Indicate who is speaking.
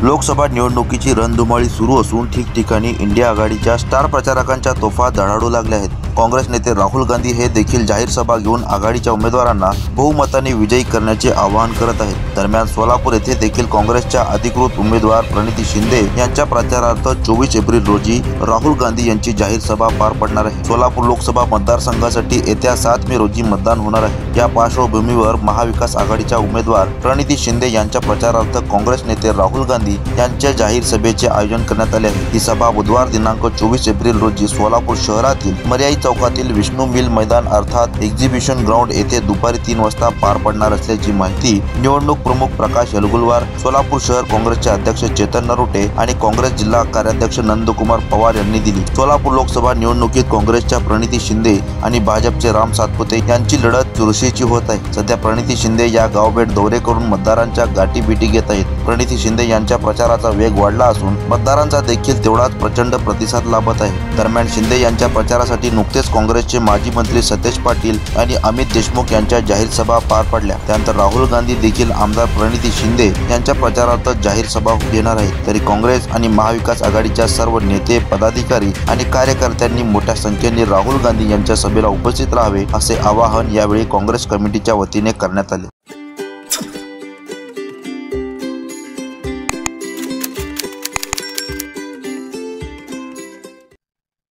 Speaker 1: लोकसभा निवडणुकीची रणधुमाळी सुरू असून ठिकठिकाणी इंडिया आघाडीच्या स्टार प्रचारकांच्या तोफा धडाडू लागल्या आहेत। काँग्रेस नेते राहुल गांधी हे देखील जाहीर सभा घेऊन आघाडीच्या उमेदवारांना बहुमताने विजयी करण्याचे आवाहन करत आहेत। दरम्यान सोलापूर येथे देखील काँग्रेसच्या अधिकृत उमेदवार प्रणिती शिंदे यांच्या प्रचारार्थ 24 एप्रिल रोजी राहुल गांधी यांची जाहीर सभा पार पडणार आहे। सोलापूर लोकसभा मतदारसंघासाठी येत्या 7 मे रोजी मतदान होणार आहे। या पार्श्वभूमीवर महाविकास आघाडीच्या उमेदवार प्रणिती शिंदे यांच्या प्रचारार्थ काँग्रेस नेते राहुल गांधी यांच्या जाहीर सभेचे आयोजन करण्यात आले आहे। ही सभा बुधवार दिनांक 24 एप्रिल रोजी सोलापूर शहरातील मर्याई चौकातील विष्णू मिल मैदान अर्थात एक्झिबिशन ग्राउंड येथे दुपारी 3 वाजता पार पडणार असल्याची माहिती निवडणूक प्रमुख प्रकाश अलगुलवार, सोलापूर शहर काँग्रेसचे अध्यक्ष चेतन नरोटे आणि काँग्रेस जिल्हा कार्याध्यक्ष नंदकुमार पवार यांनी दिली। सोलापूर लोकसभा निवडणुकीत काँग्रेसच्या प्रणिती शिंदे आणि भाजपचे राम सातपुते यांची लढत चुरशीची होत आहे। सध्या प्रणिती शिंदे या गावभेट दौरे करून मतदारांच्या गाठीभेटी घेत आहेत। प्रणिती शिंदे यांच्या प्रचाराचा वेग वाढला असून मतदारांचा देखील तेवढाच प्रचंड प्रतिसाद लाभत आहे। दरम्यान शिंदे यांच्या प्रचारासाठी नुकतेच काँग्रेसचे माजी मंत्री सतेज पाटील आणि अमित देशमुख यांच्या जाहीर सभा पार पडल्या। त्यानंतर राहुल गांधी देखील आमदार प्रणिती शिंदे यांच्या प्रचारार्थ जाहीर सभा घेणार आहेत। तरी काँग्रेस आणि महाविकास आघाडीच्या सर्व नेते, पदाधिकारी आणि कार्यकर्त्यांनी मोठ्या संख्येने राहुल गांधी यांच्या सभेला उपस्थित राहावे असे आवाहन यावेळी काँग्रेस कमिटीच्या वतीने करण्यात आले।